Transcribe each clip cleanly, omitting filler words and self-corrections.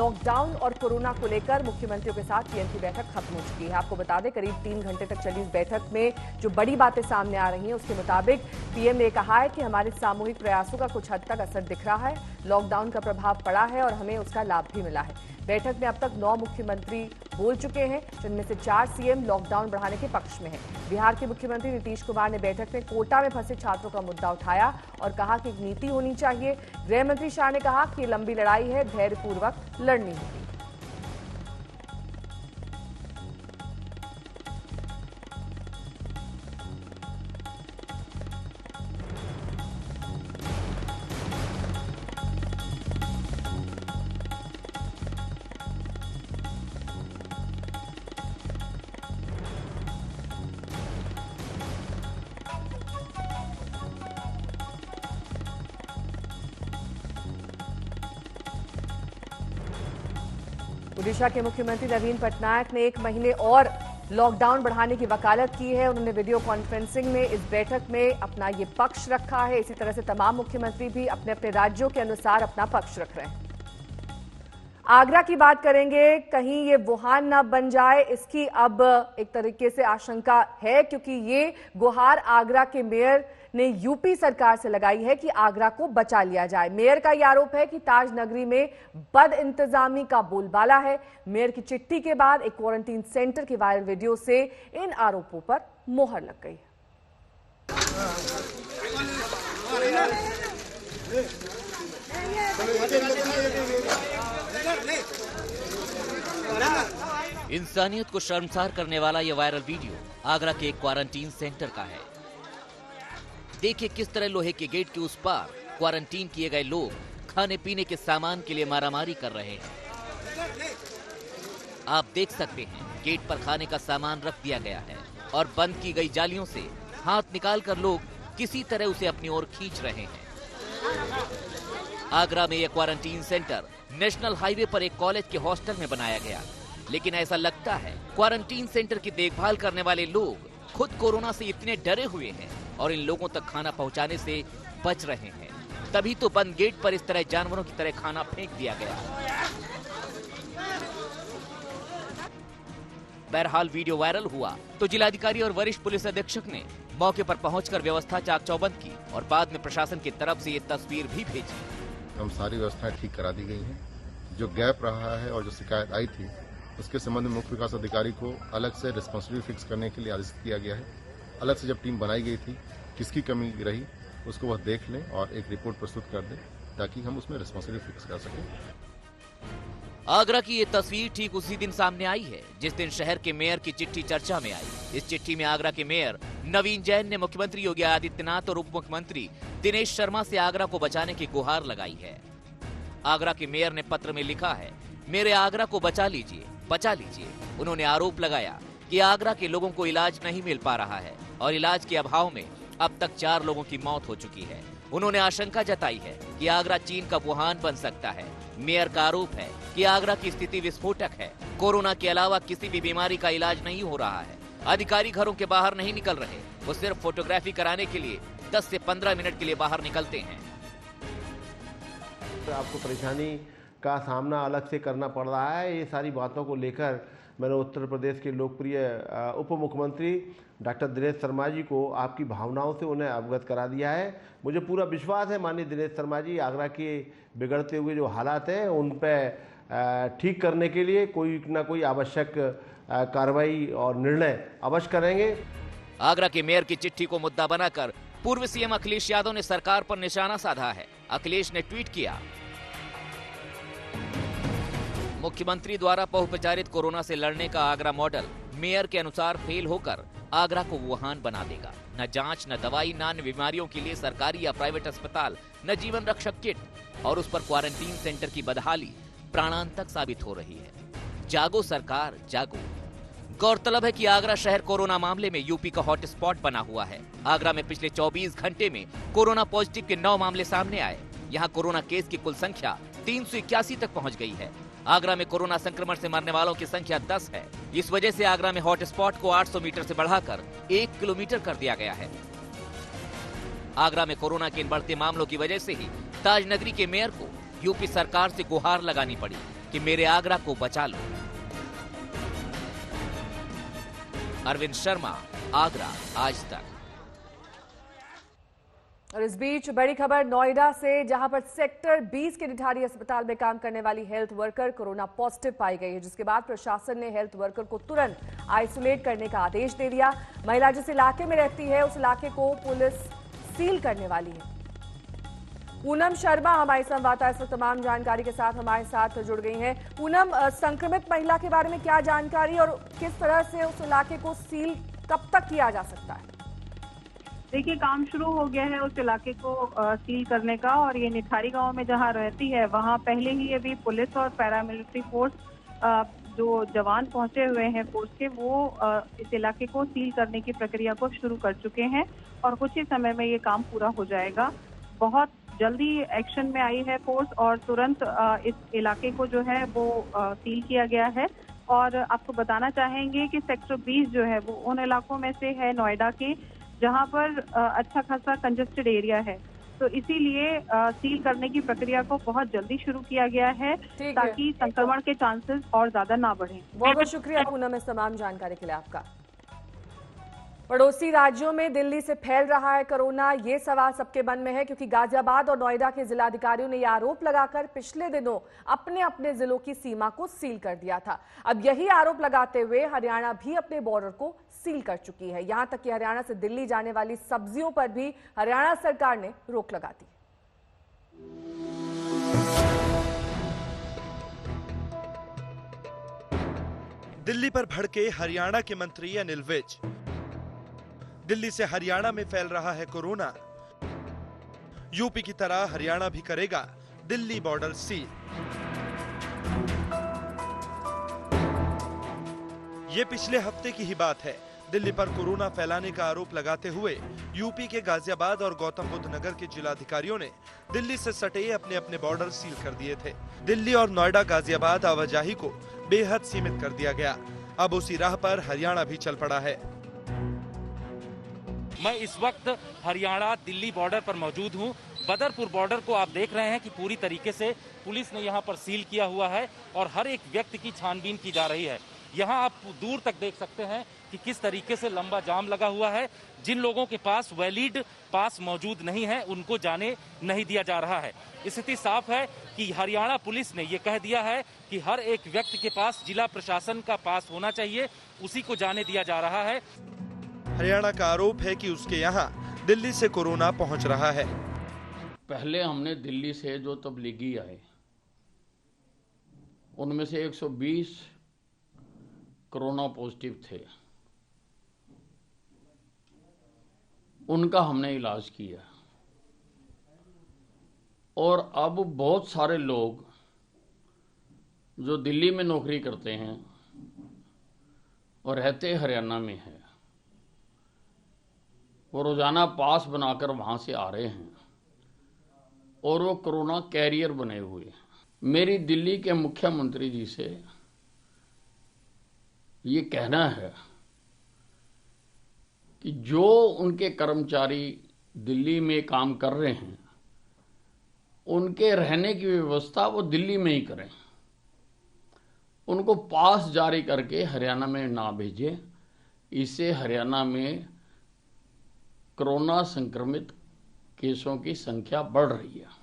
Lockdown और corona को लेकर मुख्यमंत्रियों के साथ पीएम की बैठक खत्म हो चुकी है। आपको बता दें, करीब 3 घंटे तक चली इस बैठक में जो बड़ी बातें सामने आ रही हैं उसके मुताबिक पीएम ने कहा है कि हमारे सामूहिक प्रयासों का कुछ हद तक असर दिख रहा है। लॉकडाउन का प्रभाव पड़ा है और हमें उसका लाभ भी मिला है। बैठक में अब तक 9 मुख्यमंत्री बोल चुके हैं, जिनमें से 4 सीएम लॉकडाउन बढ़ाने के पक्ष में हैं। बिहार के मुख्यमंत्री नीतीश कुमार ने बैठक में कोटा में फंसे छात्रों का मुद्दा उठाया और कहा कि एक नीति होनी चाहिए। गृह मंत्री शाह ने कहा कि ये लंबी लड़ाई है, धैर्यपूर्वक लड़नी होगी। ओडिशा के मुख्यमंत्री नवीन पटनायक ने 1 महीने और लॉकडाउन बढ़ाने की वकालत की है। उन्होंने वीडियो कॉन्फ्रेंसिंग में इस बैठक में अपना ये पक्ष रखा है। इसी तरह से तमाम मुख्यमंत्री भी अपने अपने राज्यों के अनुसार अपना पक्ष रख रहे हैं। आगरा की बात करेंगे, कहीं ये वुहान ना बन जाए, इसकी अब एक तरीके से आशंका है, क्योंकि ये गुहार आगरा के मेयर ने यूपी सरकार से लगाई है कि आगरा को बचा लिया जाए। मेयर का यह आरोप है कि ताज नगरी में बद इंतजामी का बोलबाला है। मेयर की चिट्ठी के बाद एक क्वारंटीन सेंटर के वायरल वीडियो से इन आरोपों पर मोहर लग गई है। इंसानियत को शर्मसार करने वाला यह वायरल वीडियो आगरा के एक क्वारंटीन सेंटर का है। देखिए किस तरह लोहे के गेट के उस पार क्वारंटीन किए गए लोग खाने पीने के सामान के लिए मारामारी कर रहे हैं। आप देख सकते हैं गेट पर खाने का सामान रख दिया गया है और बंद की गई जालियों से हाथ निकालकर लोग किसी तरह उसे अपनी ओर खींच रहे हैं। आगरा में यह क्वारंटीन सेंटर नेशनल हाईवे पर एक कॉलेज के हॉस्टल में बनाया गया, लेकिन ऐसा लगता है क्वारंटीन सेंटर की देखभाल करने वाले लोग खुद कोरोना से इतने डरे हुए हैं और इन लोगों तक खाना पहुंचाने से बच रहे हैं। तभी तो बंद गेट पर इस तरह जानवरों की तरह खाना फेंक दिया गया। बहरहाल वीडियो वायरल हुआ तो जिलाधिकारी और वरिष्ठ पुलिस अधीक्षक ने मौके पर पहुंचकर व्यवस्था चाक चौबंद की और बाद में प्रशासन की तरफ से ये तस्वीर भी भेजी। हम सारी व्यवस्थाएं ठीक करा दी गई हैं। जो गैप रहा है और जो शिकायत आई थी उसके संबंध में मुख्य विकास अधिकारी को अलग से रिस्पांसिबिलिटी फिक्स करने के लिए आदेश किया गया है। अलग से जब टीम बनाई गई थी, किसकी कमी रही उसको वह देख लें और एक रिपोर्ट प्रस्तुत कर दें ताकि हम उसमें रिस्पांसिबिलिटी फिक्स कर सकें। आगरा की ये तस्वीर ठीक उसी दिन सामने आई है जिस दिन शहर के मेयर की चिट्ठी चर्चा में आई। इस चिट्ठी में आगरा के मेयर नवीन जैन ने मुख्यमंत्री योगी आदित्यनाथ और उप मुख्यमंत्री दिनेश शर्मा से आगरा को बचाने की गुहार लगाई है। आगरा के मेयर ने पत्र में लिखा है, मेरे आगरा को बचा लीजिए, बचा लीजिए। उन्होंने आरोप लगाया कि आगरा के लोगों को इलाज नहीं मिल पा रहा है और इलाज के अभाव में अब तक 4 लोगों की मौत हो चुकी है। उन्होंने आशंका जताई है कि आगरा चीन का वुहान बन सकता है। मेयर का आरोप है कि आगरा की स्थिति विस्फोटक है। कोरोना के अलावा किसी भी बीमारी का इलाज नहीं हो रहा है। अधिकारी घरों के बाहर नहीं निकल रहे, वो सिर्फ फोटोग्राफी कराने के लिए 10 से 15 मिनट के लिए बाहर निकलते हैं। आपको परेशानी का सामना अलग से करना पड़ रहा है। ये सारी बातों को लेकर मैंने उत्तर प्रदेश के लोकप्रिय उप मुख्यमंत्री डॉक्टर दिनेश शर्मा जी को आपकी भावनाओं से उन्हें अवगत करा दिया है। मुझे पूरा विश्वास है माननीय दिनेश शर्मा जी आगरा के बिगड़ते हुए जो हालात हैं उन पर ठीक करने के लिए कोई ना कोई आवश्यक कार्रवाई और निर्णय अवश्य करेंगे। आगरा के मेयर की चिट्ठी को मुद्दा बनाकर पूर्व सीएम अखिलेश यादव ने सरकार पर निशाना साधा है। अखिलेश ने ट्वीट किया, मुख्यमंत्री द्वारा बहुप्रचारित कोरोना से लड़ने का आगरा मॉडल मेयर के अनुसार फेल होकर आगरा को वुहान बना देगा। न जांच, न दवाई, न अन्य बीमारियों के लिए सरकारी या प्राइवेट अस्पताल, न जीवन रक्षक किट और उस पर क्वारंटीन सेंटर की बदहाली प्राणांतक साबित हो रही है। जागो सरकार, जागो। गौरतलब है कि आगरा शहर कोरोना मामले में यूपी का हॉटस्पॉट बना हुआ है। आगरा में पिछले 24 घंटे में कोरोना पॉजिटिव के 9 मामले सामने आए। यहाँ कोरोना केस की कुल संख्या 381 तक पहुँच गई है। आगरा में कोरोना संक्रमण से मरने वालों की संख्या 10 है। इस वजह से आगरा में हॉटस्पॉट को 800 मीटर से बढ़ाकर 1 किलोमीटर कर दिया गया है। आगरा में कोरोना के इन बढ़ते मामलों की वजह से ही ताज नगरी के मेयर को यूपी सरकार से गुहार लगानी पड़ी कि मेरे आगरा को बचा लो। अरविंद शर्मा, आगरा, आज तक। और इस बीच बड़ी खबर नोएडा से, जहां पर सेक्टर 20 के निठारी अस्पताल में काम करने वाली हेल्थ वर्कर कोरोना पॉजिटिव पाई गई है, जिसके बाद प्रशासन ने हेल्थ वर्कर को तुरंत आइसोलेट करने का आदेश दे दिया। महिला जिस इलाके में रहती है उस इलाके को पुलिस सील करने वाली है। पूनम शर्मा हमारी संवाददाता इस वक्त तमाम जानकारी के साथ हमारे साथ जुड़ गई हैं। पूनम, संक्रमित महिला के बारे में क्या जानकारी और किस तरह से उस इलाके को सील कब तक किया जा सकता है? देखिए, काम शुरू हो गया है उस इलाके को सील करने का, और ये निठारी गांव में जहां रहती है वहां पहले ही अभी पुलिस और पैरामिलिट्री फोर्स जो जवान पहुंचे हुए हैं फोर्स के, वो इस इलाके को सील करने की प्रक्रिया को शुरू कर चुके हैं और कुछ ही समय में ये काम पूरा हो जाएगा। बहुत जल्दी एक्शन में आई है फोर्स और तुरंत इस इलाके को जो है वो सील किया गया है। और आपको बताना चाहेंगे कि सेक्टर 20 जो है वो उन इलाकों में से है नोएडा के जहां पर अच्छा खासा कंजेस्टेड एरिया है, तो इसीलिए सील करने की प्रक्रिया को बहुत जल्दी शुरू किया गया है ताकि संक्रमण के चांसेस और ज्यादा ना बढ़ें। बहुत बहुत शुक्रिया पूनम इस तमाम जानकारी के लिए आपका। पड़ोसी राज्यों में दिल्ली से फैल रहा है कोरोना, ये सवाल सबके मन में है, क्योंकि गाजियाबाद और नोएडा के जिलाधिकारियों ने यह आरोप लगाकर पिछले दिनों अपने अपने जिलों की सीमा को सील कर दिया था। अब यही आरोप लगाते हुए हरियाणा भी अपने बॉर्डर को सील कर चुकी है। यहां तक कि हरियाणा से दिल्ली जाने वाली सब्जियों पर भी हरियाणा सरकार ने रोक लगा दी। दिल्ली पर भड़के हरियाणा के मंत्री अनिल विज। दिल्ली से हरियाणा में फैल रहा है कोरोना, यूपी की तरह हरियाणा भी करेगा दिल्ली बॉर्डर सील। ये पिछले हफ्ते की ही बात है। दिल्ली पर कोरोना फैलाने का आरोप लगाते हुए यूपी के गाजियाबाद और गौतम बुद्ध नगर के जिलाधिकारियों ने दिल्ली से सटे अपने अपने बॉर्डर सील कर दिए थे। दिल्ली और नोएडा गाजियाबाद आवाजाही को बेहद सीमित कर दिया गया। अब उसी राह पर हरियाणा भी चल पड़ा है। मैं इस वक्त हरियाणा दिल्ली बॉर्डर पर मौजूद हूं। बदरपुर बॉर्डर को आप देख रहे हैं कि पूरी तरीके से पुलिस ने यहां पर सील किया हुआ है और हर एक व्यक्ति की छानबीन की जा रही है। यहां आप दूर तक देख सकते हैं कि किस तरीके से लंबा जाम लगा हुआ है। जिन लोगों के पास वैलिड पास मौजूद नहीं है उनको जाने नहीं दिया जा रहा है। स्थिति साफ है कि हरियाणा पुलिस ने ये कह दिया है कि हर एक व्यक्ति के पास जिला प्रशासन का पास होना चाहिए, उसी को जाने दिया जा रहा है। हरियाणा का आरोप है कि उसके यहाँ दिल्ली से कोरोना पहुंच रहा है। पहले हमने दिल्ली से जो तबलीगी आए उनमें से 120 कोरोना पॉजिटिव थे, उनका हमने इलाज किया। और अब बहुत सारे लोग जो दिल्ली में नौकरी करते हैं और रहते हरियाणा में हैं, वो रोजाना पास बनाकर वहां से आ रहे हैं और वो कोरोना कैरियर बने हुए हैं। मेरी दिल्ली के मुख्यमंत्री जी से ये कहना है कि जो उनके कर्मचारी दिल्ली में काम कर रहे हैं उनके रहने की व्यवस्था वो दिल्ली में ही करें, उनको पास जारी करके हरियाणा में ना भेजें। इससे हरियाणा में कोरोना संक्रमित केसों की संख्या बढ़ रही है।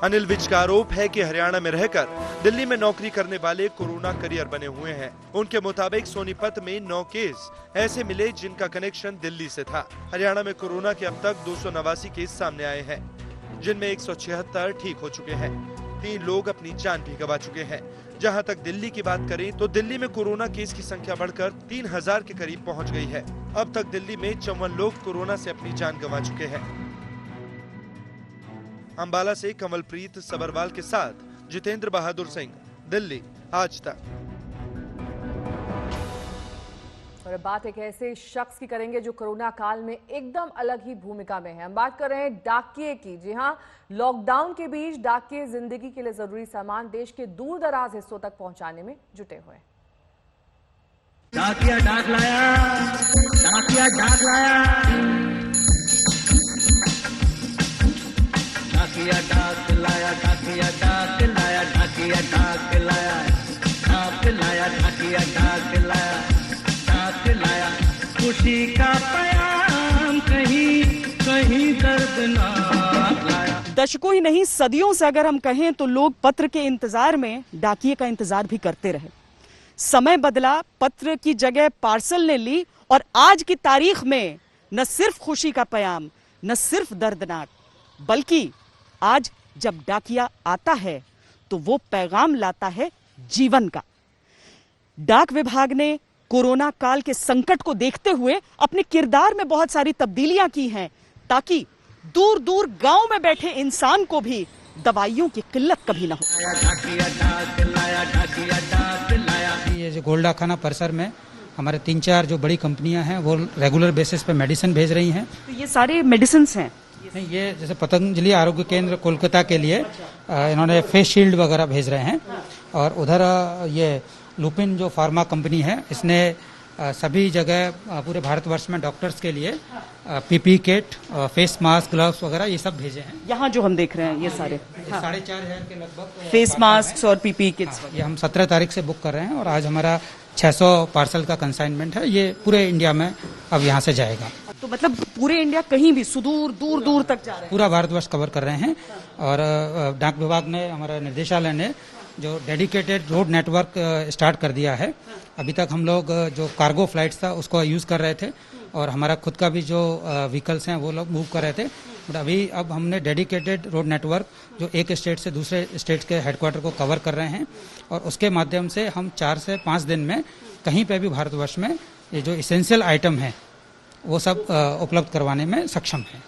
अनिल विज का आरोप है कि हरियाणा में रहकर दिल्ली में नौकरी करने वाले कोरोना करियर बने हुए हैं। उनके मुताबिक सोनीपत में 9 केस ऐसे मिले जिनका कनेक्शन दिल्ली से था। हरियाणा में कोरोना के अब तक 289 केस सामने आए हैं, जिनमें 176 ठीक हो चुके हैं। 3 लोग अपनी जान भी गंवा चुके हैं। जहां तक दिल्ली की बात करें तो दिल्ली में कोरोना केस की संख्या बढ़कर 3000 के करीब पहुंच गई है। अब तक दिल्ली में 54 लोग कोरोना से अपनी जान गंवा चुके हैं। अंबाला से कमलप्रीत सबरवाल के साथ जितेंद्र बहादुर सिंह, दिल्ली, आज तक। और अब बात एक ऐसे शख्स की करेंगे जो कोरोना काल में एकदम अलग ही भूमिका में है। हम बात कर रहे हैं डाकिये की। जी हां, लॉकडाउन के बीच डाकिये जिंदगी के लिए जरूरी सामान देश के दूर दराज हिस्सों तक पहुंचाने में जुटे हुए हैं। डाकिया डाक लाया, डाकिया डाक लाया, डाकिया डाक लाया, डाकिया डाक लाया, डाकिया ढाकिया ढाक लाया, ढाक लाया, ढाकिया ढाक लाया, ढाक लाया, खुशी का प्याम कहीं कहीं दर्दनाक लाया। दशकों ही नहीं सदियों से अगर हम कहें तो लोग पत्र के इंतजार में डाकिये का इंतजार भी करते रहे। समय बदला, पत्र की जगह पार्सल ने ली और आज की तारीख में न सिर्फ खुशी का पैगाम, न सिर्फ दर्दनाक, बल्कि आज जब डाकिया आता है तो वो पैगाम लाता है जीवन का। डाक विभाग ने कोरोना काल के संकट को देखते हुए अपने किरदार में बहुत सारी तब्दीलियां की हैं ताकि दूर दूर गांव में बैठे इंसान को भी दवाइयों की किल्लत कभी ना हो। ये जो गोल्डाखाना परिसर में हमारे 3-4 जो बड़ी कंपनियां हैं वो रेगुलर बेसिस पे मेडिसिन भेज रही हैं। तो ये सारे मेडिसिन हैं? नहीं, ये जैसे पतंजलि आरोग्य केंद्र कोलकाता के लिए इन्होंने फेस शील्ड वगैरह भेज रहे हैं, और उधर ये लुपिन जो फार्मा कंपनी है इसने सभी जगह पूरे भारतवर्ष में डॉक्टर्स के लिए PP kit, face mask, gloves वगैरह ये सब भेजे हैं। यहाँ जो हम देख रहे हैं ये सारे 4,500 के लगभग फेस मास्क और पीपी किट्स, ये हम 17 तारीख से बुक कर रहे हैं और आज हमारा 600 पार्सल का कंसाइनमेंट है। ये पूरे इंडिया में अब यहाँ से जाएगा। तो मतलब पूरे इंडिया कहीं भी सुदूर दूर दूर तक जा रहे हैं? पूरा भारतवर्ष कवर कर रहे हैं। और डाक विभाग ने, हमारा निर्देशालय ने जो डेडिकेटेड रोड नेटवर्क स्टार्ट कर दिया है। अभी तक हम लोग जो कार्गो फ्लाइट्स था उसको यूज़ कर रहे थे और हमारा खुद का भी जो व्हीकल्स हैं वो लोग मूव कर रहे थे, बट अब हमने डेडिकेटेड रोड नेटवर्क जो एक स्टेट से दूसरे स्टेट के हेडक्वार्टर को कवर कर रहे हैं और उसके माध्यम से हम 4 से 5 दिन में कहीं पे भी भारतवर्ष में ये जो इसेंशियल आइटम है वो सब उपलब्ध करवाने में सक्षम है।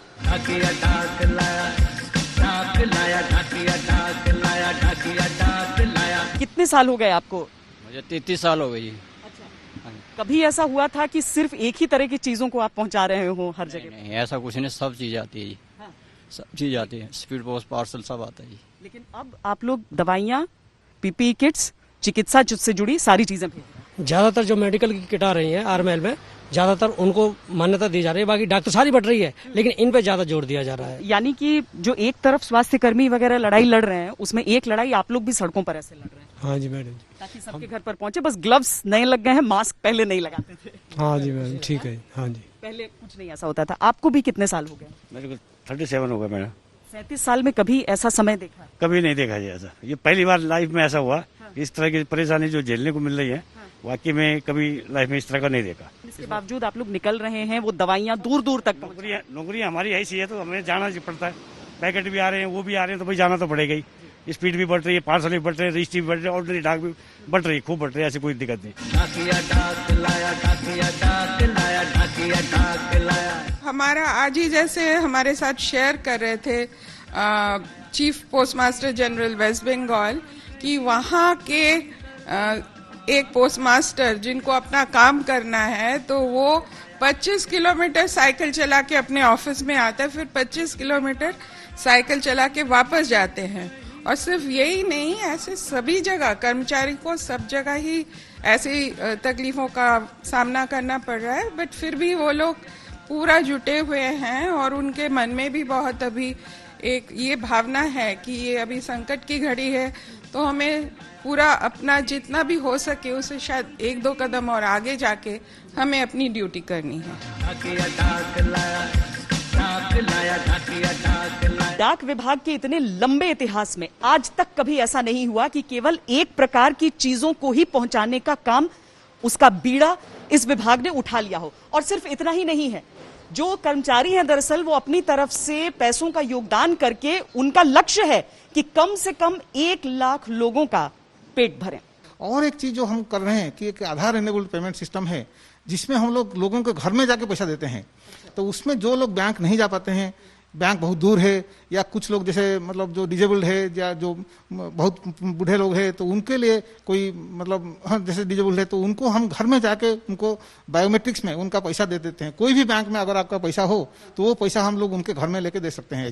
कितने साल हो गए आपको? मुझे 33 साल हो गई। कभी ऐसा हुआ था कि सिर्फ एक ही तरह की चीजों को आप पहुंचा रहे हो हर जगह? नहीं, ऐसा कुछ नहीं, सब चीज आती है जी। हाँ। सब चीज आती है, स्पीड पोस्ट पार्सल सब आता है जी। लेकिन अब आप लोग दवाइयाँ, पीपी किट्स, चिकित्सा से जुड़ी सारी चीजें भेज रहे हैं। ज्यादातर जो मेडिकल की किट आ रही है आरएमएल में, ज्यादातर उनको मान्यता दी जा रही है, बाकी डॉक्टर सारी बढ़ रही है लेकिन इन पे ज्यादा जोर दिया जा रहा है। यानी कि जो एक तरफ स्वास्थ्य कर्मी वगैरह लड़ाई लड़ रहे हैं, उसमें एक लड़ाई आप लोग भी सड़कों पर ऐसे लड़ रहे हैं। हाँ जी मैडम, ताकि सबके घर पर पहुंचे। बस ग्लव्स नए लग गए हैं, मास्क पहले नहीं लगाते थे। हाँ जी मैडम, ठीक है। हाँ जी, पहले कुछ नहीं ऐसा होता था। आपको भी कितने साल हो गए? मेरे को 37 हो गए मैडम। 37 साल में कभी ऐसा समय देखा? कभी नहीं देखा जी ऐसा। ये पहली बार लाइफ में ऐसा हुआ। हाँ। इस तरह की परेशानी जो झेलने को मिल रही है, वाकई में कभी लाइफ में इस तरह का नहीं देखा। इसके बावजूद आप लोग निकल रहे हैं, वो दवाइयाँ दूर दूर तक। नौकरी हमारी ऐसी है तो हमें जाना पड़ता है। पैकेट भी आ रहे हैं, वो भी आ रहे हैं, तो भाई जाना तो पड़ेगा ही। स्पीड भी बढ़ रही है, पार्सल भी बढ़ रहे हैं, रजिस्ट्री भी बढ़ रही है, ऑर्डनरी डाक भी बढ़ रही है, खूब बढ़ रही है, ऐसी कोई दिक्कत नहीं। हमारा आज ही जैसे हमारे साथ शेयर कर रहे थे chief postmaster general West Bengal कि वहाँ के एक पोस्ट मास्टर जिनको अपना काम करना है तो वो 25 किलोमीटर साइकिल चला के अपने ऑफिस में आता है, फिर 25 किलोमीटर साइकिल चला के वापस जाते हैं। और सिर्फ यही नहीं, ऐसे सभी जगह कर्मचारी को सब जगह ही ऐसी तकलीफों का सामना करना पड़ रहा है, बट फिर भी वो लोग पूरा जुटे हुए हैं और उनके मन में भी बहुत अभी एक ये भावना है कि ये अभी संकट की घड़ी है, तो हमें पूरा अपना जितना भी हो सके उसे शायद 1-2 कदम और आगे जाके हमें अपनी ड्यूटी करनी है। डाक विभाग के इतने लंबे इतिहास में आज तक कभी ऐसा नहीं हुआ कि केवल एक प्रकार की चीजों को ही पहुंचाने का काम, उसका बीड़ा इस विभाग ने उठा लिया हो। और सिर्फ इतना ही नहीं है, जो कर्मचारी हैं दरअसल वो अपनी तरफ से पैसों का योगदान करके उनका लक्ष्य है कि कम से कम 1 लाख लोगों का पेट भरें। और एक चीज जो हम कर रहे हैं कि एक आधार इनेबल्ड पेमेंट सिस्टम है जिसमें हम लोगों के घर में जाके पैसा देते हैं। तो उसमें जो लोग बैंक नहीं जा पाते हैं, बैंक बहुत दूर है, या कुछ लोग जैसे मतलब जो डिजेबल्ड है या जो बहुत बूढ़े लोग हैं, तो उनके लिए कोई मतलब जैसे डिजेबल्ड है तो उनको हम घर में जाके उनको बायोमेट्रिक्स में उनका पैसा दे देते हैं। कोई भी बैंक में अगर आपका पैसा हो तो वो पैसा हम लोग उनके घर में लेके दे सकते हैं।